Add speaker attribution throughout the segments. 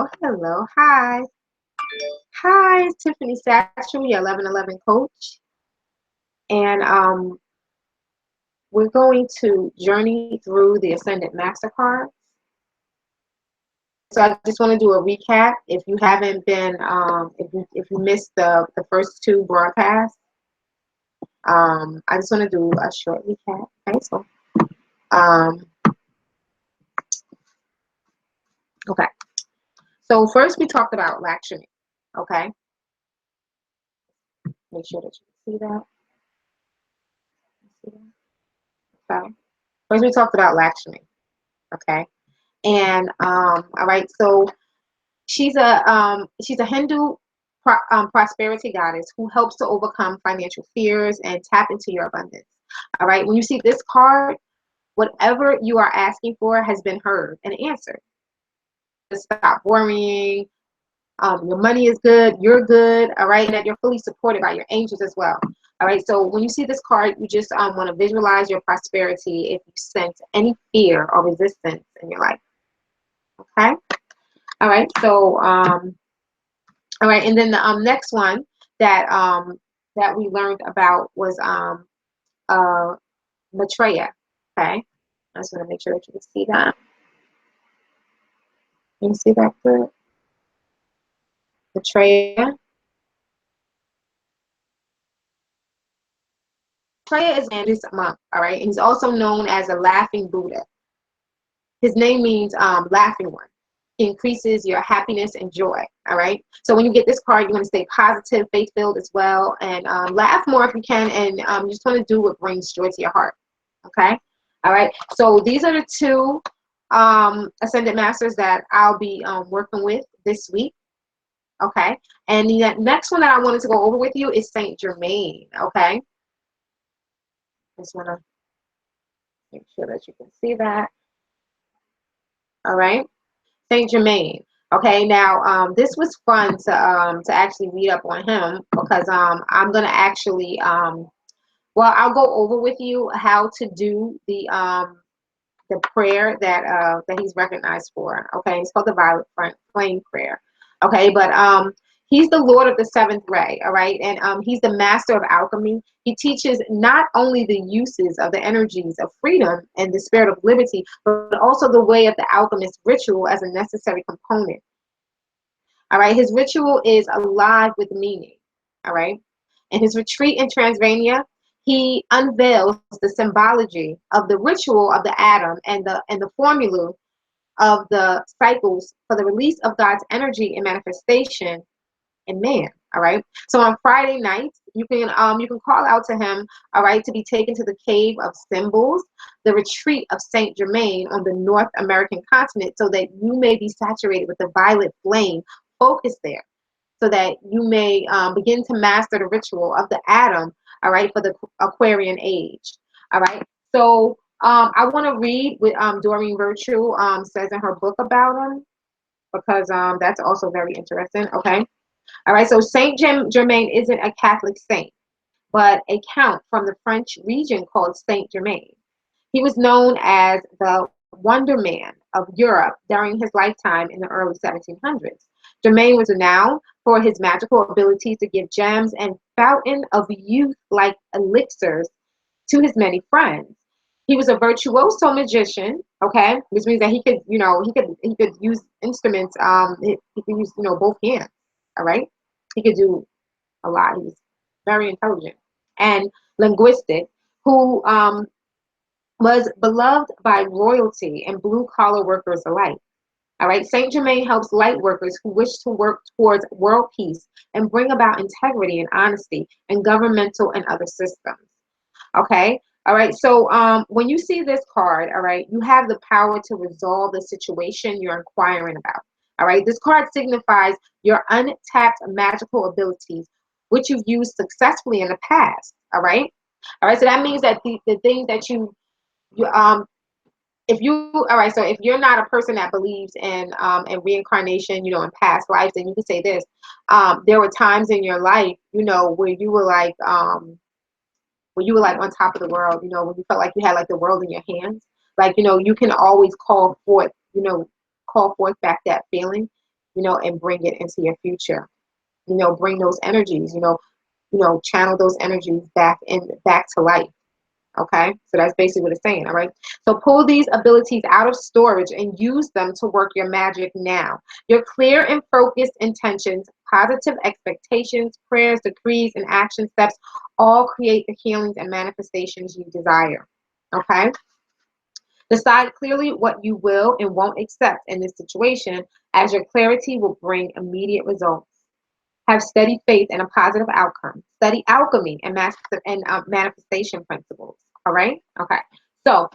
Speaker 1: Oh, hello. Hi. Hi, it's Tiffany Satchel, your 1111 coach. And we're going to journey through the Ascendant Mastercard. So I just want to do a recap. If you haven't been, if you missed the first two broadcasts, I just want to do a short recap. Okay, so um, okay. So first we talked about Lakshmi. Okay, make sure that you can see that. Okay. First we talked about Lakshmi. Okay. And all right, so she's a Hindu prosperity goddess who helps to overcome financial fears and tap into your abundance. All right, when you see this card, whatever you are asking for has been heard and answered. Just stop worrying. Your money is good. You're good. All right, and that you're fully supported by your angels as well. All right, so when you see this card, you just want to visualize your prosperity if you sense any fear or resistance in your life. Okay. All right, so all right, and then the next one that we learned about was uh Maitreya. Okay, I just want to make sure that you can see that. Can you see that good? Maitreya. Maitreya is a Buddhist monk. All right, and he's also known as a laughing Buddha. His name means laughing one. He increases your happiness and joy. All right. So when you get this card, you want to stay positive, faith-filled as well, and laugh more if you can, and you just want to do what brings joy to your heart. Okay. All right. So these are the two ascendant masters that I'll be working with this week. Okay. And the next one that I wanted to go over with you is Saint Germain. Okay. I just want to make sure that you can see that. All right. Saint Germain. Okay, now this was fun to actually read up on him because I'm gonna actually well, I'll go over with you how to do the prayer that he's recognized for. Okay, it's called the Violet Flame Prayer. Okay, but he's the Lord of the Seventh Ray. All right, and he's the master of alchemy. He teaches not only the uses of the energies of freedom and the spirit of liberty, but also the way of the alchemist ritual as a necessary component. All right, his ritual is alive with meaning. All right, in his retreat in Transylvania, he unveils the symbology of the ritual of the atom and the formula of the cycles for the release of God's energy and manifestation in man. All right. So on Friday nights, you can call out to him, all right, to be taken to the cave of symbols, the retreat of Saint Germain on the North American continent, so that you may be saturated with the violet flame. Focus there, so that you may begin to master the ritual of the atom. All right, for the Aquarian age. All right. So I want to read what Doreen Virtue says in her book about him because that's also very interesting. Okay. All right, so Saint Germain isn't a Catholic saint, but a count from the French region called Saint Germain. He was known as the Wonder Man of Europe during his lifetime in the early 1700s. Germain was renowned for his magical abilities to give gems and fountain of youth like elixirs to his many friends. He was a virtuoso magician, okay, which means that he could, he could use instruments. He could use, both hands. All right, he could do a lot. He was very intelligent and linguistic, who was beloved by royalty and blue collar workers alike. All right, Saint Germain helps light workers who wish to work towards world peace and bring about integrity and honesty in governmental and other systems. Okay. All right. So when you see this card, all right, you have the power to resolve the situation you're inquiring about. All right. This card signifies your untapped magical abilities, which you've used successfully in the past. All right. All right. So that means that the things that you if you all right, so if you're not a person that believes in reincarnation, in past lives, then you can say this. There were times in your life, where you were like on top of the world, when you felt like you had like the world in your hands. Like, you can always call forth back that feeling. and bring it into your future. Bring those energies, channel those energies back to life. Okay, so that's basically what it's saying. All right, so pull these abilities out of storage and use them to work your magic now. Your clear and focused intentions, positive expectations, prayers, decrees, and action steps all create the healings and manifestations you desire. Okay, decide clearly what you will and won't accept in this situation, as your clarity will bring immediate results. Have steady faith in a positive outcome. Study alchemy and manifestation principles. All right. Okay. So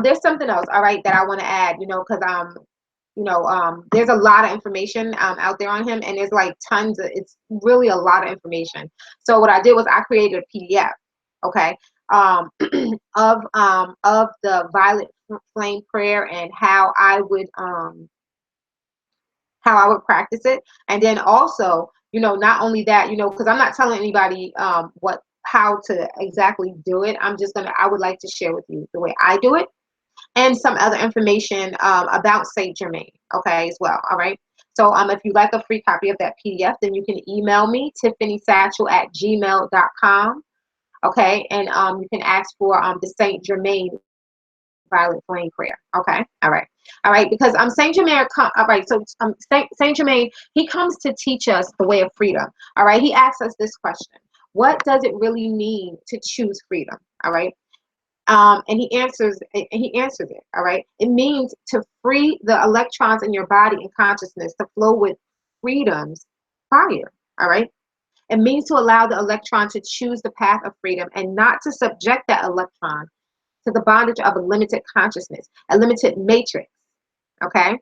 Speaker 1: there's something else. All right, that I want to add. Because there's a lot of information out there on him, and there's like tons of. It's really a lot of information. So what I did was I created a PDF. Okay. Of the violet flame prayer and how I would practice it. And then also, not only that, because I'm not telling anybody how to exactly do it. I would like to share with you the way I do it and some other information about Saint-Germain, okay, as well. All right. So if you'd like a free copy of that PDF, then you can email me, TiffanySatchel@gmail.com. Okay. And you can ask for the Saint-Germain violet flame prayer. Okay. All right. All right. Because Saint Germain. All right. So Saint Germain, he comes to teach us the way of freedom. All right. He asks us this question: what does it really mean to choose freedom? All right. And he answers. it. All right. It means to free the electrons in your body and consciousness to flow with freedom's fire. All right. It means to allow the electron to choose the path of freedom and not to subject that electron to the bondage of a limited consciousness, a limited matrix. Okay?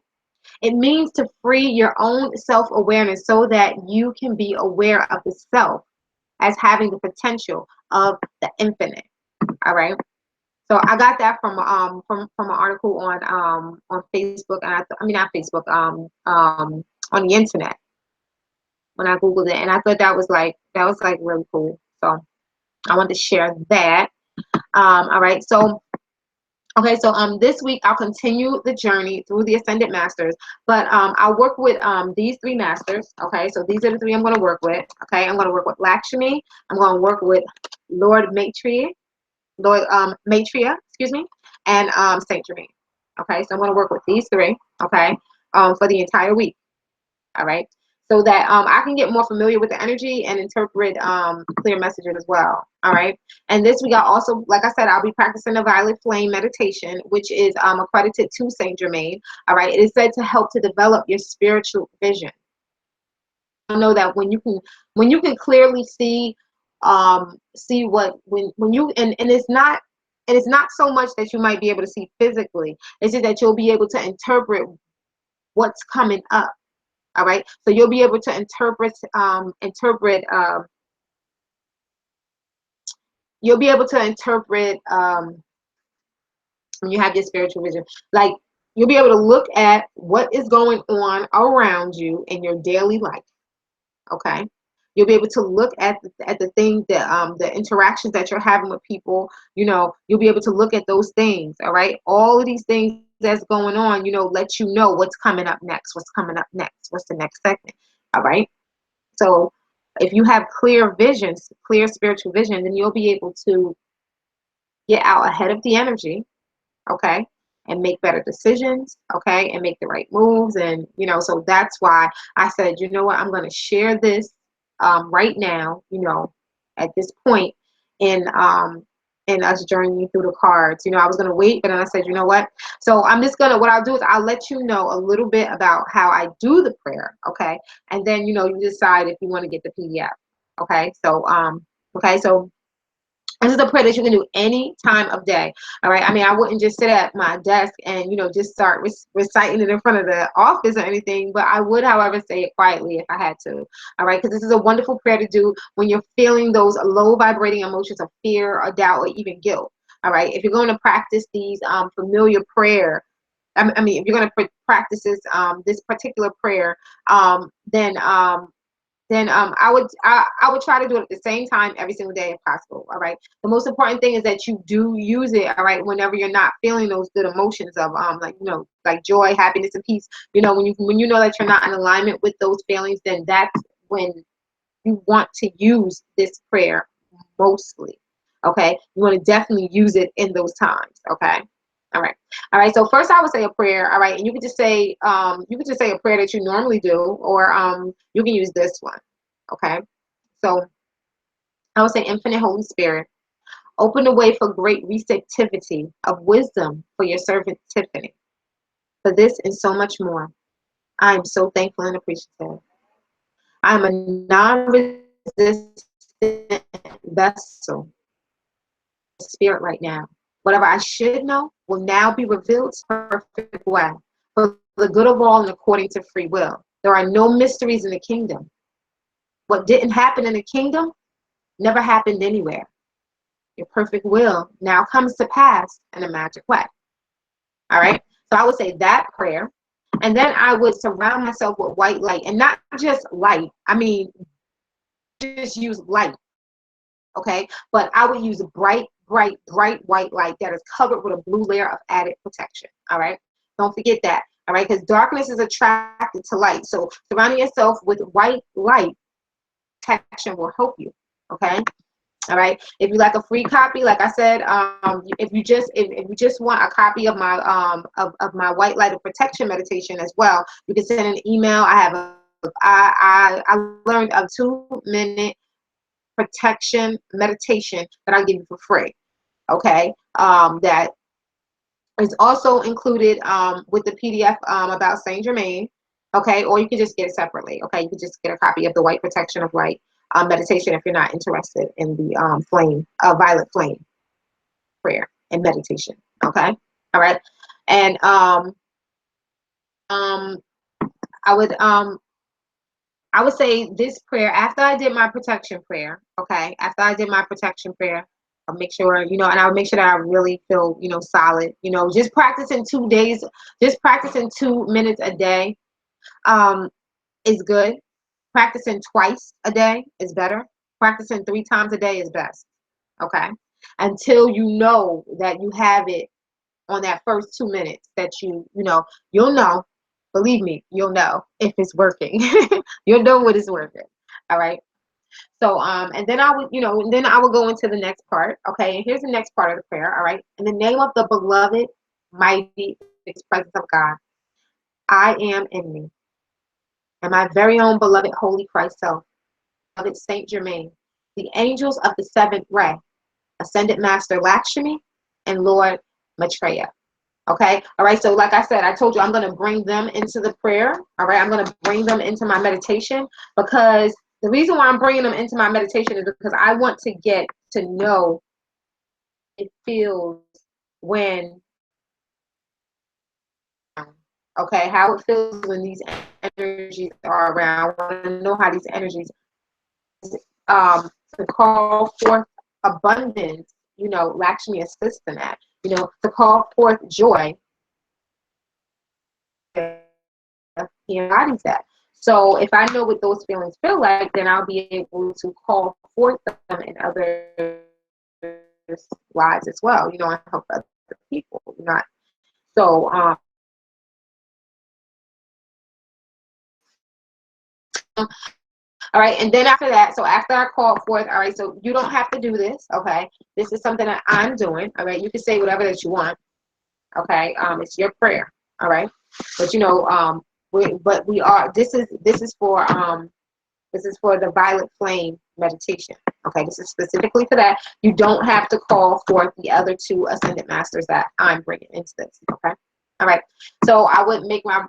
Speaker 1: It means to free your own self-awareness so that you can be aware of the self as having the potential of the infinite. All right? So I got that from an article on Facebook, and I mean not Facebook, on the internet when I googled it, and I thought that was like really cool. So I wanted to share that. All right, so okay, so this week I'll continue the journey through the Ascended Masters, but I'll work with these three masters. Okay, so these are the three I'm going to work with. Okay, I'm going to work with Lakshmi. I'm going to work with Maitreya, excuse me, and Saint Germain. Okay, so I'm going to work with these three. Okay, for the entire week. All right, so that I can get more familiar with the energy and interpret clear messages as well. All right, and this week I also, like I said, I'll be practicing the Violet Flame meditation, which is accredited to Saint Germain. All right, it is said to help to develop your spiritual vision. I know that when you can clearly see what when you and it's not so much that you might be able to see physically. It's just that you'll be able to interpret what's coming up. All right, so you'll be able to interpret you'll be able to interpret when you have your spiritual vision, like you'll be able to look at what is going on around you in your daily life. Okay, you'll be able to look at the things that the interactions that you're having with people. You'll be able to look at those things. All right, all of these things that's going on, let you know what's coming up next, what's the next segment. All right, so if you have clear visions, clear spiritual vision, then you'll be able to get out ahead of the energy. Okay, and make better decisions. Okay, and make the right moves. And so that's why I said, you know what, I'm going to share this right now, at this point in us journeying through the cards. I was going to wait, but then I said, you know what, so what I'll do is I'll let you know a little bit about how I do the prayer. Okay, and then you decide if you want to get the PDF. Okay, so this is a prayer that you can do any time of day. All right. I mean, I wouldn't just sit at my desk and, just start reciting it in front of the office or anything, but I would, however, say it quietly if I had to. All right. Because this is a wonderful prayer to do when you're feeling those low vibrating emotions of fear or doubt or even guilt. All right. If you're going to practice these familiar prayer, if you're going to practice this particular prayer, then then I would try to do it at the same time every single day if possible. All right. The most important thing is that you do use it. All right. Whenever you're not feeling those good emotions of like like joy, happiness, and peace. When you know that you're not in alignment with those feelings, then that's when you want to use this prayer mostly. Okay. You want to definitely use it in those times. Okay. All right. All right. So first I would say a prayer. All right. And you could just say a prayer that you normally do, or you can use this one. Okay. So I would say, Infinite Holy Spirit, open the way for great receptivity of wisdom for your servant Tiffany. For this and so much more, I am so thankful and appreciative. I am a non-resistant vessel spirit right now. Whatever I should know will now be revealed in a perfect way, for the good of all and according to free will. There are no mysteries in the kingdom. What didn't happen in the kingdom never happened anywhere. Your perfect will now comes to pass in a magic way. All right. So I would say that prayer. And then I would surround myself with white light, and not just light. I mean, just use light. Okay. But I would use a bright, bright, bright white light that is covered with a blue layer of added protection. All right. Don't forget that. All right. Because darkness is attracted to light. So surrounding yourself with white light protection will help you. Okay. All right. If you like a free copy, like I said, if you just want a copy of my of my white light of protection meditation as well, you can send an email. I learned a 2-minute protection meditation that I give you for free. Okay. That is also included with the PDF about Saint-Germain. Okay. Or you can just get it separately. Okay. You can just get a copy of the white protection of light meditation if you're not interested in the violet flame prayer and meditation. Okay. All right. And I would I would say this prayer after I did my protection prayer. Okay. After I did my protection prayer, I'll make sure, and I would make sure that I really feel, solid. Just practicing 2 days, just practicing 2 minutes a day is good. Practicing twice a day is better. Practicing 3 times a day is best. Okay. Until you know that you have it on that first 2 minutes that you'll know. Believe me, you'll know if it's working. You'll know what is working. All right. So and then I would go into the next part. Okay. And here's the next part of the prayer. All right. In the name of the beloved, mighty presence of God, I am in me, and my very own beloved holy Christ self, beloved Saint Germain, the angels of the seventh ray, Ascended Master Lakshmi, and Lord Maitreya. Okay. All right. So like I said, I told you I'm going to bring them into the prayer. All right. I'm going to bring them into my meditation, because the reason why I'm bringing them into my meditation is because I want to get to know it feels when, okay, how it feels when these energies are around. I want to know how these energies to call forth abundance, Lakshmi assists in that, to call forth joy. He embodies that. So if I know what those feelings feel like, then I'll be able to call forth them in others' lives as well, and help other people. Not so all right, and then after that, so after I call forth, all right, so you don't have to do this, okay? This is something that I'm doing, all right? You can say whatever that you want, okay? It's your prayer, all right? But this is for the violet flame meditation. Okay, this is specifically for that. You don't have to call forth the other 2 ascended masters that I'm bringing into this. Okay, all right. So I would make my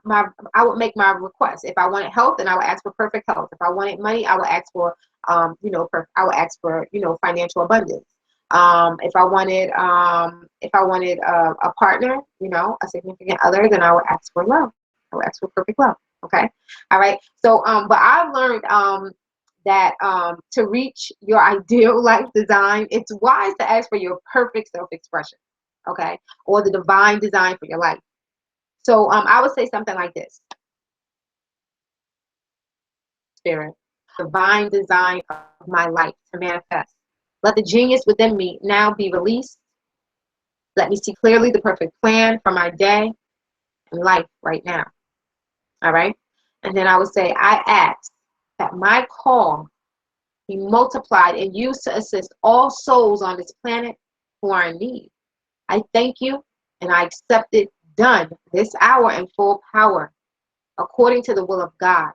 Speaker 1: request. If I wanted health, then I would ask for perfect health. If I wanted money, I would ask for financial abundance. If I wanted a partner, a significant other, then I would ask for love. I would ask for perfect love. Okay. All right. So, but I've learned that to reach your ideal life design, it's wise to ask for your perfect self-expression. Okay. Or the divine design for your life. So, I would say something like this: Spirit, divine design of my life to manifest. Let the genius within me now be released. Let me see clearly the perfect plan for my day and life right now. All right. And then I would say, I ask that my call be multiplied and used to assist all souls on this planet who are in need. I thank you and I accept it done this hour in full power, according to the will of God.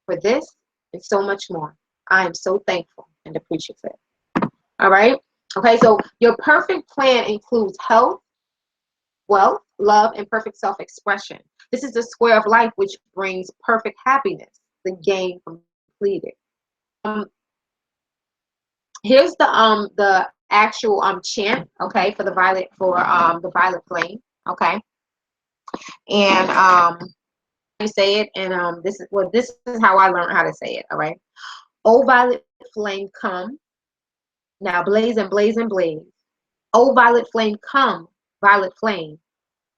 Speaker 1: For this and so much more, I am so thankful and appreciative. All right. Okay. So your perfect plan includes health, wealth, love, and perfect self-expression. This is the square of life which brings perfect happiness, the game completed. Here's the actual chant, okay, for the violet flame, okay, and you say it, and this is how I learned how to say it. All right. Oh violet flame, come now, blaze and blaze and blaze. Oh violet flame, come, violet flame,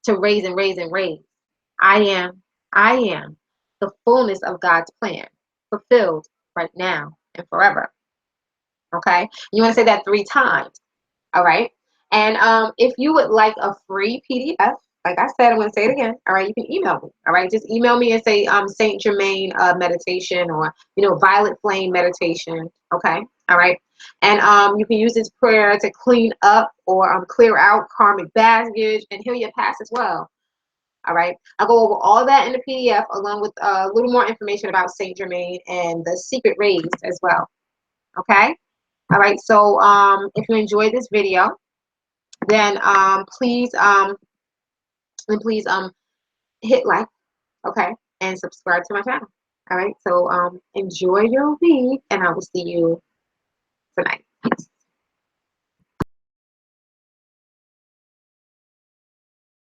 Speaker 1: to raise and raise and raise. I am the fullness of God's plan, fulfilled right now and forever. Okay. You want to say that 3 times. All right. And if you would like a free PDF, like I said, I'm going to say it again. All right. You can email me. All right. Just email me and say Saint-Germain meditation, or, violet flame meditation. Okay. All right. And you can use this prayer to clean up or clear out karmic baggage and heal your past as well. All right. I'll go over all that in the PDF along with a little more information about Saint-Germain and the secret rays as well. Okay. All right. So if you enjoyed this video, then please hit like, okay, and subscribe to my channel. All right. So enjoy your week, and I will see you tonight.